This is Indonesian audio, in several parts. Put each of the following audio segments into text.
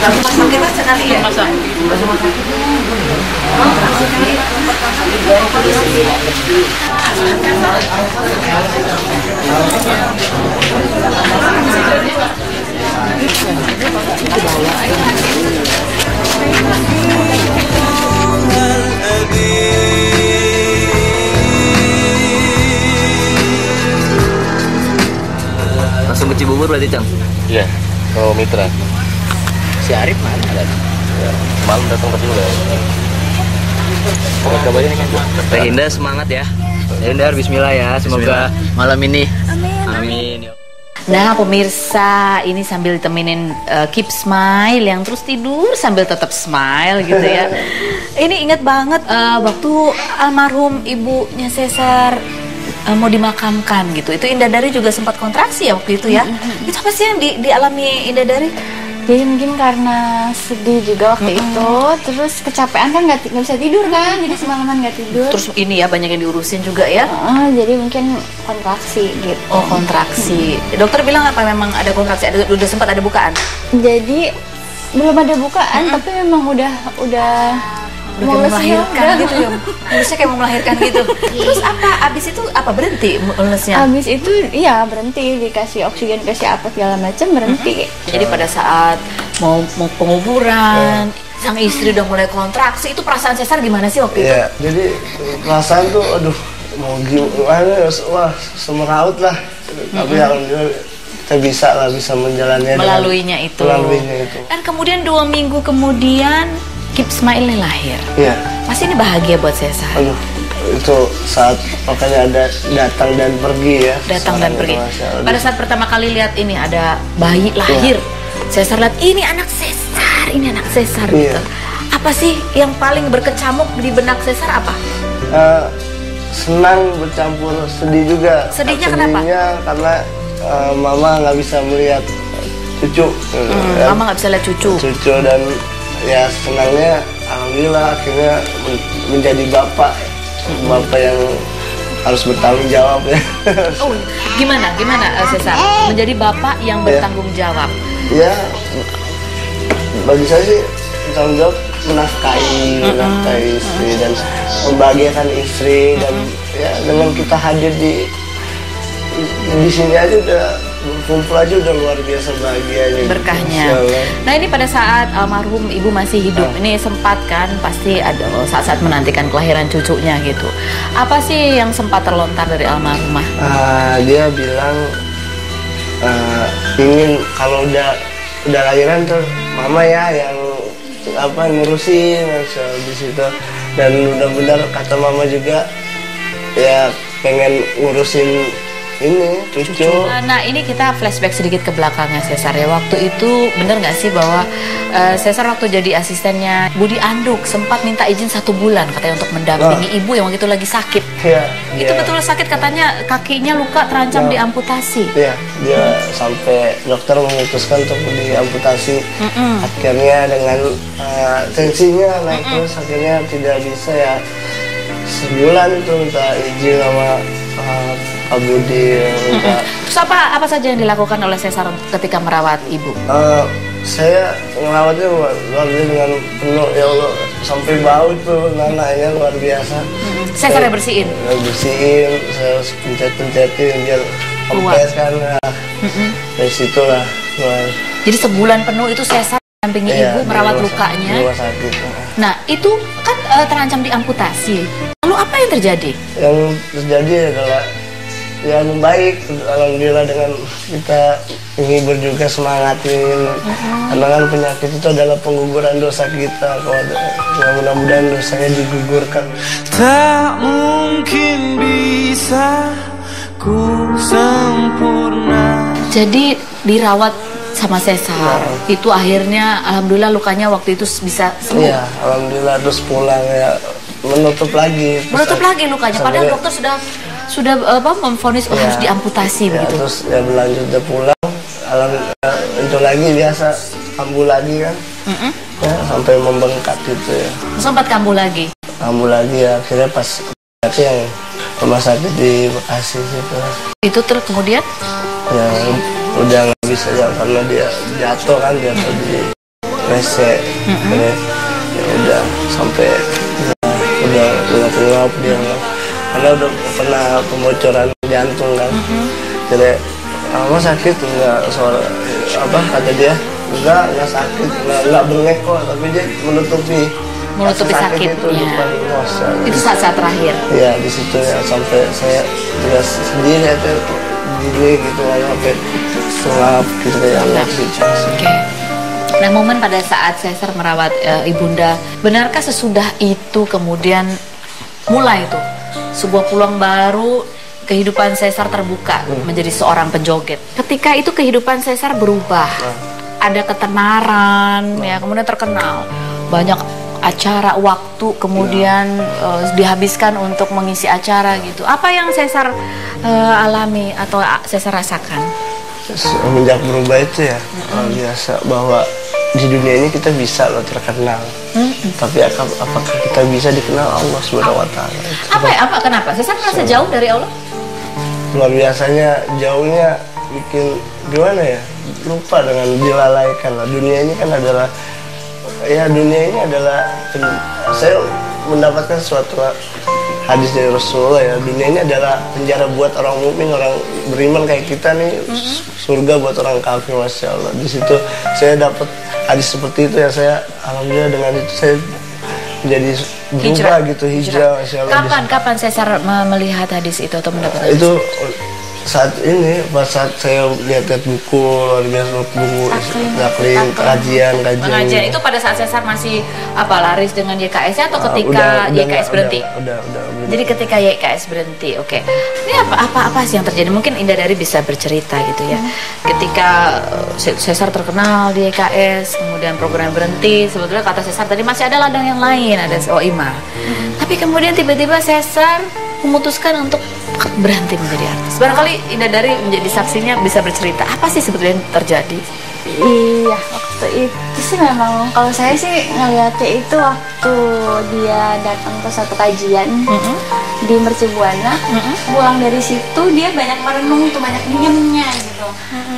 Masaknya sekali ya? Masak. Langsung ke Cibubur berarti, Cang? Iya, ke Mitra. Si Arif mana tadi? Ya, malam datang ke sini ya. Kabarnya ini kan. Teh Indah semangat ya. Teh Indah bismillah ya. Semoga malam ini. Amin. Nah pemirsa, ini sambil temenin Keep Smile yang terus tidur sambil tetap smile gitu ya. Ini ingat banget waktu almarhum ibunya Cesar mau dimakamkan gitu. Itu Indah Dari juga sempat kontraksi ya waktu itu ya. Itu apa sih yang dialami Indah Dari? Jadi mungkin karena sedih juga waktu itu, terus kecapean kan nggak bisa tidur kan, jadi semalaman nggak tidur. Terus ini ya banyak yang diurusin juga ya. Jadi mungkin kontraksi gitu. Oh kontraksi. Dokter bilang apa memang ada kontraksi? Udah sempat ada bukaan? Jadi belum ada bukaan, tapi memang udah mau melahirkan gitu ya. Mulusnya kayak mau melahirkan gitu. Terus apa? Abis itu apa berhenti mulusnya? Abis itu iya berhenti, dikasih oksigen, kasih apa segala macam berhenti. Jadi pada saat mau penguburan, sang istri udah mulai kontraksi, itu perasaan Cesar gimana sih waktu itu? Iya, jadi perasaan tuh aduh mau gimana, wah semeraut lah. Tapi alhamdulillah kita bisa menjalannya melaluinya itu. Dan kemudian 2 minggu kemudian Keep Smile lahir. Iya. Pasti ini bahagia buat Cesar. Aduh, itu saat makanya ada datang dan pergi ya. Datang dan pergi. Pada saat pertama kali lihat ini ada bayi lahir, Cesar lihat ini anak Cesar gitu. Apa sih yang paling berkecamuk di benak Cesar apa? Senang bercampur sedih juga. Sedihnya kenapa? Karena mama nggak bisa melihat cucu. Mama nggak bisa lihat cucu. Dan ya senangnya alhamdulillah akhirnya menjadi bapak yang harus bertanggung jawab ya. Oh gimana Cesar menjadi bapak yang bertanggung jawab? Ya bagi saya sih bertanggung jawab menafkahi istri dan membahagiakan istri dan ya dengan kita hadir di sini aja udah kumpul aja udah luar biasa bahagianya. Berkahnya. Nah ini pada saat almarhum ibu masih hidup, ini sempat kan pasti ada saat-saat menantikan kelahiran cucunya gitu. Apa sih yang sempat terlontar dari almarhumah? Dia bilang ingin kalau udah lahiran tuh mama ya yang ngurusin di situ, dan benar-benar kata mama juga ya pengen ngurusin ini cucu. Nah ini kita flashback sedikit ke belakangnya Cesar ya. Waktu itu bener nggak sih bahwa Cesar waktu jadi asistennya Budi Anduk sempat minta izin 1 bulan katanya untuk mendampingi ibu yang waktu itu lagi sakit. Itu betul sakit katanya, kakinya luka terancam diamputasi. Iya, dia sampai dokter memutuskan untuk diamputasi. Akhirnya dengan tensinya naik terus akhirnya tidak bisa ya. Sebulan itu minta izin sama Pak Budi. Terus apa saja yang dilakukan oleh Cesar ketika merawat ibu? Saya merawatnya luar biasa dengan penuh, ya Allah, sampai bau tuh nananya luar biasa. Cesar yang bersihin? Bersihin, saya pencet-pencetin biar kempes kan. Dari situ lah. Jadi sebulan penuh itu Cesar dampingi ibu merawat lukanya. Rumah sakit. Nah itu kan terancam diamputasi. Lalu apa yang terjadi? Yang terjadi adalah ya membaik, alhamdulillah, dengan kita menghibur juga, semangatin. Karena kan penyakit itu adalah pengguguran dosa kita. Mudah-mudahan dosanya digugurkan. Tak mungkin bisa ku sempurna. Jadi dirawat sama Cesar, itu akhirnya alhamdulillah lukanya waktu itu bisa sembuh. Iya, alhamdulillah, terus pulang ya menutup lagi lukanya. Padahal dokter sudah memvonis harus diamputasi ya, begitu. Terus ya berlanjut, udah pulang, alhamdulillah untuk lagi biasa kambuh lagi kan. Ya, sampai membengkak gitu ya. Sempat kambuh lagi Ya, akhirnya pas berarti yang rumah sakit di Bekasi situ. Itu terus kemudian ya udah nggak bisa jalan karena dia jatuh di WC. Ya udah sampai udah ngap dia karena udah pernah pembocoran jantung kan. Jadi sakit enggak, soal apa kata dia enggak sakit, enggak bengek kok, tapi dia menutupi sakitnya. Itu saat-saat terakhir. Iya, di situ ya sampai saya juga sendiri itu gini gitu sampai sulap gitu kayak anak gitu. Oke. Nah, momen pada saat Caesar merawat ibunda, benarkah sesudah itu kemudian mulai tuh sebuah peluang baru kehidupan Caesar terbuka menjadi seorang penjoget? Ketika itu kehidupan Caesar berubah, ada ketenaran, ya kemudian terkenal, banyak acara, waktu kemudian dihabiskan untuk mengisi acara gitu. Apa yang Caesar alami atau Caesar rasakan? Semenjak berubah itu ya biasa bahwa di dunia ini kita bisa loh terkenal, tapi apakah kita bisa dikenal Allah Subhanahu Wa Taala? Kenapa? Caesar merasa jauh dari Allah? Luar biasanya jauhnya, bikin gimana ya, lupa dengan dilalaikan lah. Dunia ini kan adalah saya mendapatkan suatu hadis dari Rasulullah ya, dunia ini adalah penjara buat orang mukmin, orang beriman kayak kita nih, surga buat orang kafir. Masya Allah, di situ saya dapat hadis seperti itu ya, saya alhamdulillah dengan itu saya menjadi berubah gitu, hijrah. Masya Allah. Kapan Caesar melihat hadis itu atau mendapat hadis itu? Saat saya lihat buku luar biasa, buku Zaklin, kajian. Itu pada saat Caesar masih laris dengan YKS atau ketika YKS berhenti? Udah. Jadi ketika YKS berhenti, oke. Ini apa sih yang terjadi? Mungkin Indah Dari bisa bercerita gitu ya. Ketika Caesar terkenal di YKS, kemudian program berhenti, sebetulnya kata Caesar tadi masih ada ladang yang lain, ada Soimah. Tapi kemudian tiba-tiba Caesar memutuskan untuk berhenti menjadi artis. Barangkali Indah Dari menjadi saksinya bisa bercerita apa sih sebetulnya yang terjadi? Iya, waktu itu sih memang kalau saya sih ngeliatnya itu waktu dia datang ke satu kajian di Merci Buana, pulang dari situ dia banyak merenung tuh, banyak diemnya gitu.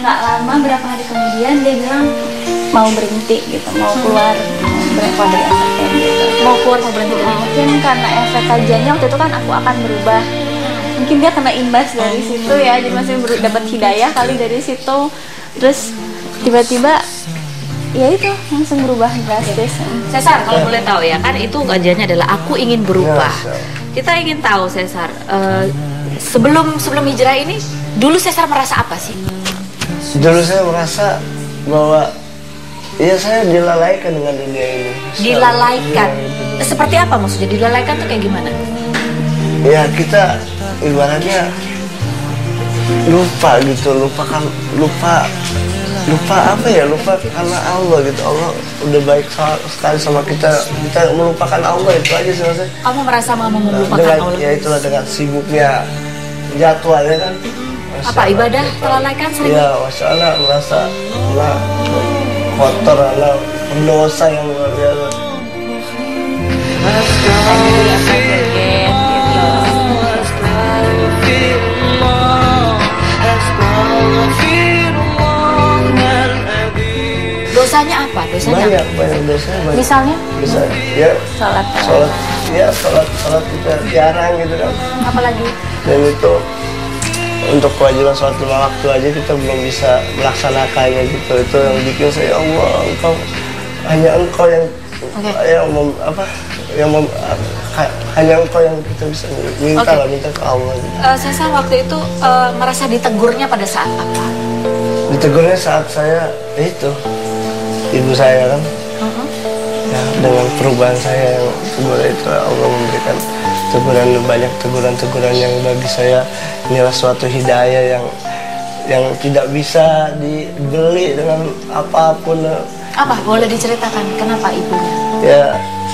Nggak lama, berapa hari kemudian dia bilang mau berhenti gitu, mau keluar berapa dari efeknya gitu. Mau berhenti. Mungkin karena efek kajiannya waktu itu kan aku akan berubah. Mungkin dia kena imbas dari situ ya, jadi masih dapat hidayah kali dari situ. Terus tiba-tiba ya itu langsung berubah drastis. Caesar, kalau boleh tahu ya, kan itu kajiannya adalah aku ingin berubah. Kita ingin tahu Caesar, sebelum hijrah ini, dulu Caesar merasa apa sih? Dulu saya merasa bahwa ya saya dilalaikan dengan dunia ini. Dilalaikan? Seperti apa maksudnya? Dilalaikan tuh kayak gimana? Ya kita ibaratnya lupa gitu, lupa apa ya, lupa karena Allah gitu. Allah udah baik sekali sama kita melupakan Allah, itu aja sih maksudnya. Kamu merasa mau melupakan Allah? Ya itulah dengan sibuknya jadwalnya kan. Apa ibadah terlalaikan sering? Ya Masya Allah, merasa kotor, pendosa yang luar biasa. Dosanya apa? Banyak dosanya. Misalnya? Ya sholat kita jarang gitu kan. Apalagi? Dan itu untuk kewajiban sholat 5 waktu aja kita belum bisa melaksanakannya gitu. Itu yang bikin saya, Allah, hanya engkau yang hanya engkau yang kita bisa minta ke Allah gitu. Caesar waktu itu merasa ditegurnya pada saat apa? Ditegurnya saat saya ibu saya kan, ya, dengan perubahan saya yang kemudian itu Allah memberikan banyak teguran yang bagi saya inilah suatu hidayah yang tidak bisa dibeli dengan apapun. Apa? Boleh diceritakan kenapa ibunya? Ya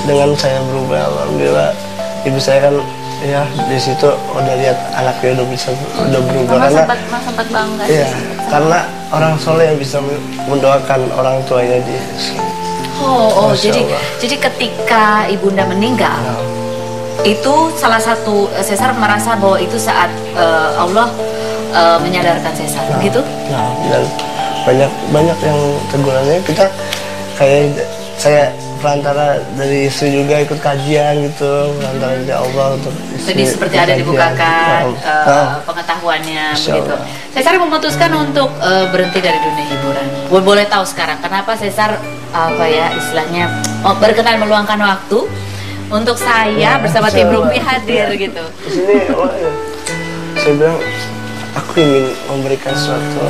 dengan saya berubah, alhamdulillah. Ibu saya kan ya di situ udah lihat anaknya udah berubah. Mama sempat bangga. Iya, karena orang soleh yang bisa mendoakan orang tuanya dia. Jadi ketika ibunda meninggal, itu salah satu Caesar merasa bahwa itu saat Allah menyadarkan Cesar, begitu? Nah, dan banyak yang tegurannya kita kayak saya perantara dari istri juga ikut kajian gitu, perantara dari Allah untuk istri. Jadi seperti ada kajian. dibukakan pengetahuannya begitu. Cesar memutuskan untuk berhenti dari dunia hiburan. Boleh tahu sekarang kenapa Cesar istilahnya berkenan meluangkan waktu untuk saya bersama tim Rumpi hadir gitu. Di sini saya bilang aku ingin memberikan sesuatu,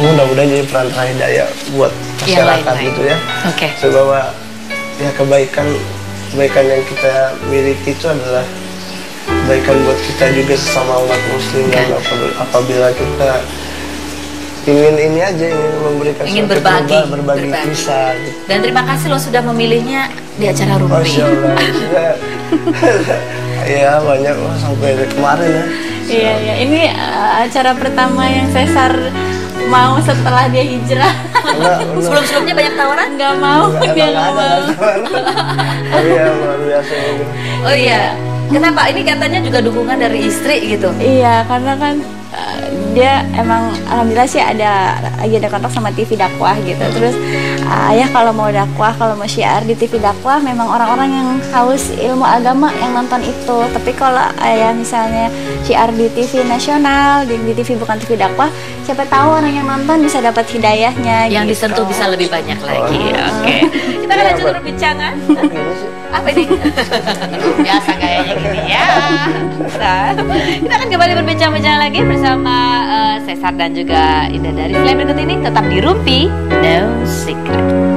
mudah-mudahan jadi perantara hidayah buat masyarakat gitu ya. Oke. Bahwa ya kebaikan yang kita miliki itu adalah kebaikan buat kita juga sesama umat muslim. Dan apabila kita ingin ini aja, ingin memberikan ingin berbagi kisah gitu. Dan terima kasih lo sudah memilihnya di acara Rumpi. Masya Allah. Ya banyak sampai dari kemarin ya. Iya, ini acara pertama yang Cesar mau setelah dia hijrah. Sebelum-sebelumnya banyak tawaran? Nggak mau, dia nggak mau. Oh iya, luar biasa. Oh iya, kenapa? Ini katanya juga dukungan dari istri gitu? Iya, karena kan dia emang alhamdulillah sih lagi ada kontak sama TV dakwah gitu. Terus ayah kalau mau dakwah, kalau mau syiar di TV dakwah memang orang-orang yang haus ilmu agama yang nonton itu. Tapi kalau ayah misalnya syiar di TV nasional, di TV bukan TV dakwah, siapa tahu orang yang nonton bisa dapat hidayahnya. Yang gitu. disentuh bisa lebih banyak lagi. Oke. Kita akan lanjut perbincangan. Apa ini? Biasa kayaknya gini ya. Nah, kita akan kembali berbincang-bincang lagi bersama Cesar dan juga Indah dari. Selain berikut ini tetap di Rumpi No Secret.